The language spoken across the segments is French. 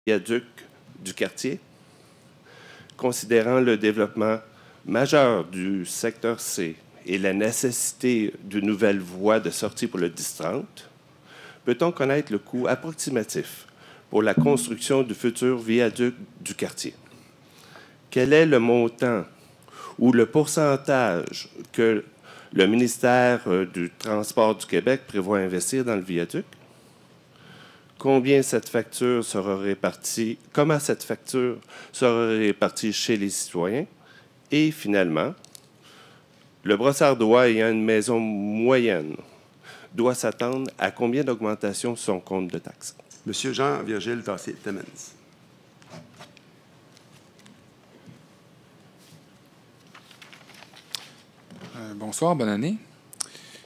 viaduc du quartier, considérant le développement majeur du secteur C et la nécessité d'une nouvelle voie de sortie pour le 10-30, peut-on connaître le coût approximatif pour la construction du futur viaduc du quartier? Quel est le montant ou le pourcentage que le ministère du Transport du Québec prévoit investir dans le viaduc? Combien cette facture sera répartie? Comment cette facture sera répartie chez les citoyens? Et finalement, le brossardois ayant une maison moyenne doit s'attendre à combien d'augmentation de son compte de taxes? Monsieur Jean-Virgile Tassé-Timmins. Bonsoir, bonne année.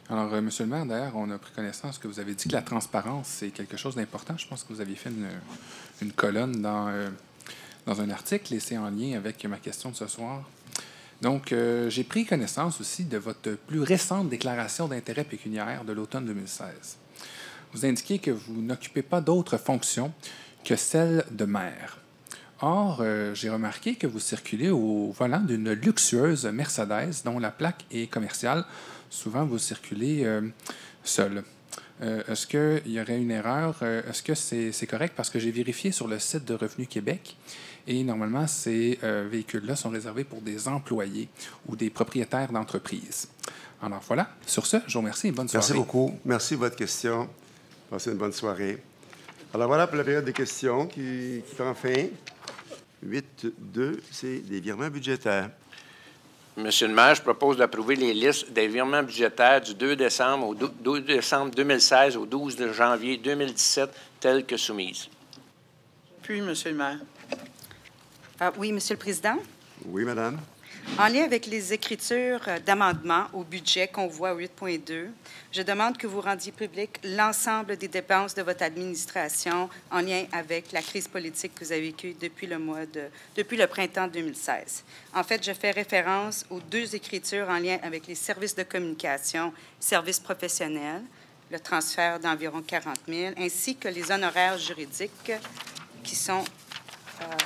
Alors, Monsieur le maire, d'ailleurs, on a pris connaissance que vous avez dit que la transparence, c'est quelque chose d'important. Je pense que vous aviez fait une colonne dans un article et c'est en lien avec ma question de ce soir. Donc, j'ai pris connaissance aussi de votre plus récente déclaration d'intérêt pécuniaire de l'automne 2016. Vous indiquez que vous n'occupez pas d'autres fonctions que celle de maire. Or, j'ai remarqué que vous circulez au volant d'une luxueuse Mercedes dont la plaque est commerciale. Souvent, vous circulez seul. Est-ce qu'il y aurait une erreur? Est-ce que c'est correct? Parce que j'ai vérifié sur le site de Revenu Québec et normalement, ces véhicules-là sont réservés pour des employés ou des propriétaires d'entreprises. Alors voilà. Sur ce, je vous remercie et bonne soirée. Merci beaucoup. Merci de votre question. Passez une bonne soirée. Alors voilà pour la période des questions qui prend fin. 8.2, c'est des virements budgétaires. Monsieur le maire, je propose d'approuver les listes des virements budgétaires du 2 décembre 2016 au 12 janvier 2017 telles que soumises. Puis, Monsieur le maire. Oui, Monsieur le Président. Oui, madame. En lien avec les écritures d'amendement au budget qu'on voit au 8.2, je demande que vous rendiez public l'ensemble des dépenses de votre administration en lien avec la crise politique que vous avez vécue depuis le printemps 2016. En fait, je fais référence aux deux écritures en lien avec les services de communication, services professionnels, le transfert d'environ 40 000, ainsi que les honoraires juridiques qui sont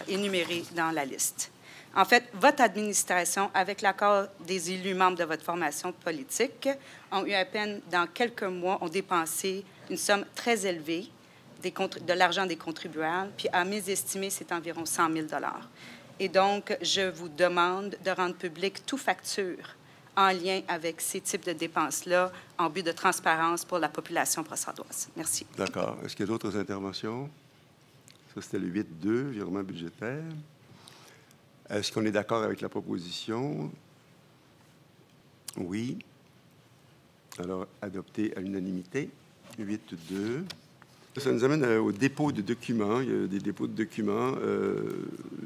énumérés dans la liste. En fait, votre administration, avec l'accord des élus membres de votre formation politique, ont eu à peine, dans quelques mois, ont dépensé une somme très élevée de l'argent des contribuables, puis à mes estimés, c'est environ 100 000 $. Et donc, je vous demande de rendre public toute facture en lien avec ces types de dépenses-là, en but de transparence pour la population brossardoise. Merci. D'accord. Est-ce qu'il y a d'autres interventions? Ça, c'était le 8.2, virement budgétaire. Est-ce qu'on est d'accord avec la proposition? Oui. Alors, adopté à l'unanimité. 8.2. Ça nous amène au dépôt de documents. Il y a des dépôts de documents.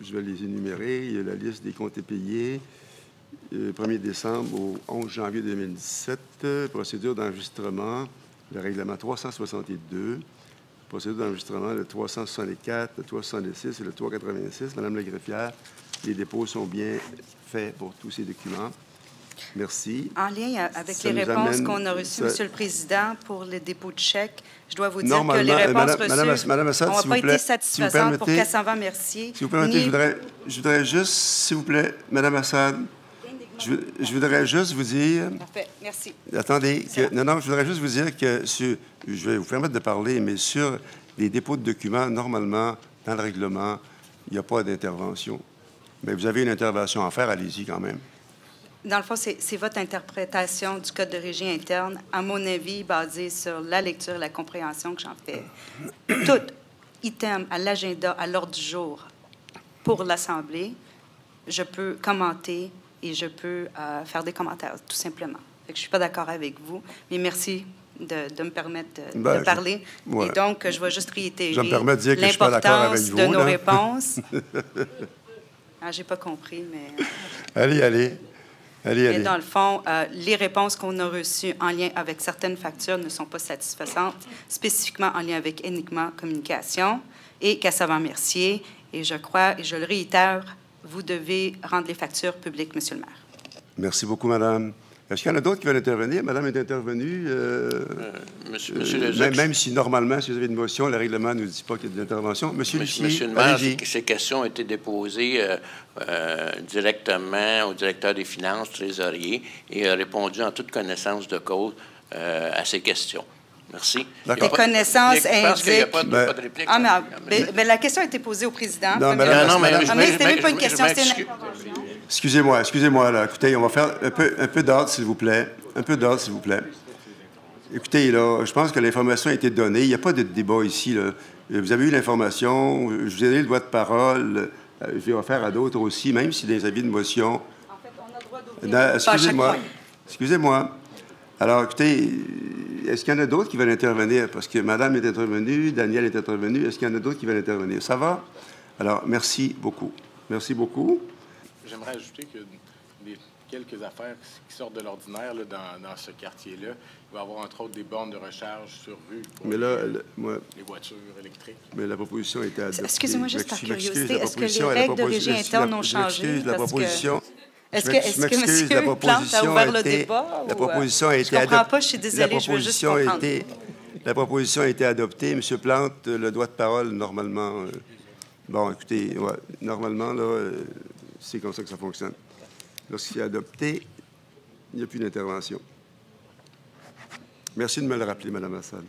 Je vais les énumérer. Il y a la liste des comptes payés. 1er décembre au 11 janvier 2017. Procédure d'enregistrement. Le règlement 362. Procédure d'enregistrement, le 364, le 366 et le 386. Madame la greffière, les dépôts sont bien faits pour tous ces documents. Merci. En lien avec les réponses qu'on a reçues, Monsieur le Président, pour le dépôt de chèques, je dois vous dire que les réponses reçues n'ont pas été satisfaisantes pour Cassavant-Mercier. Si vous permettez, je voudrais juste, s'il vous plaît, Madame Assad, je voudrais juste vous dire... Parfait, merci. Attendez, non, je voudrais juste vous dire que je vais vous permettre de parler, mais sur les dépôts de documents, normalement, dans le règlement, il n'y a pas d'intervention. Mais vous avez une intervention à faire, allez-y quand même. Dans le fond, c'est votre interprétation du Code de régie interne, à mon avis, basée sur la lecture et la compréhension que j'en fais. Tout item à l'agenda, à l'ordre du jour pour l'Assemblée, je peux commenter et je peux faire des commentaires, tout simplement. Fait que je ne suis pas d'accord avec vous, mais merci de me permettre de parler. Et donc, je vais juste réitérer l'importance de nos réponses. Je n'ai pas compris, mais... Allez. Mais dans le fond, les réponses qu'on a reçues en lien avec certaines factures ne sont pas satisfaisantes, spécifiquement en lien avec Enigma Communication et Cassavant-Mercier. Et je crois, et je le réitère, vous devez rendre les factures publiques, Monsieur le maire. Merci beaucoup, Madame. Est-ce qu'il y en a d'autres qui veulent intervenir? Madame est intervenue. Monsieur Leduc, même si, normalement, si vous avez une motion, le règlement ne nous dit pas qu'il y a d'intervention. Monsieur le maire, ces questions ont été déposées directement au directeur des finances, trésorier, et a répondu en toute connaissance de cause à ces questions. Merci. Les connaissances indiquent... Pas de réplique. Ah, mais la question a été posée au président. Non, mais madame, c'était même pas une question, c'était une intervention. Excusez-moi, là. Écoutez, on va faire un peu d'ordre, s'il vous plaît. Un peu d'ordre, s'il vous plaît. Écoutez, là, je pense que l'information a été donnée. Il n'y a pas de débat ici, là. Vous avez eu l'information. Je vous ai donné le droit de parole. Je vais en faire à d'autres aussi, même si des avis de motion. En fait, on a le droit d'ouvrir. Excusez-moi. Alors, écoutez, est-ce qu'il y en a d'autres qui veulent intervenir? Parce que Madame est intervenue, Daniel est intervenu. Est-ce qu'il y en a d'autres qui veulent intervenir? Ça va? Alors, merci beaucoup. Merci beaucoup. J'aimerais ajouter que quelques affaires qui sortent de l'ordinaire là, dans ce quartier-là. Il va y avoir entre autres des bornes de recharge sur rue pour les voitures électriques. Mais la proposition a été adoptée. Excusez-moi juste par curiosité, est-ce que les règles de régie interne ont changé? La proposition... Est-ce que M. Plante a ouvert le débat? La proposition a été adoptée. Je comprends pas, je suis désolée, je veux juste comprendre. La proposition a été adoptée. M. Plante, le droit de parole, normalement... bon, écoutez, ouais, normalement, là, c'est comme ça que ça fonctionne. Lorsqu'il est adopté, il n'y a plus d'intervention. Merci de me le rappeler, Mme Assad.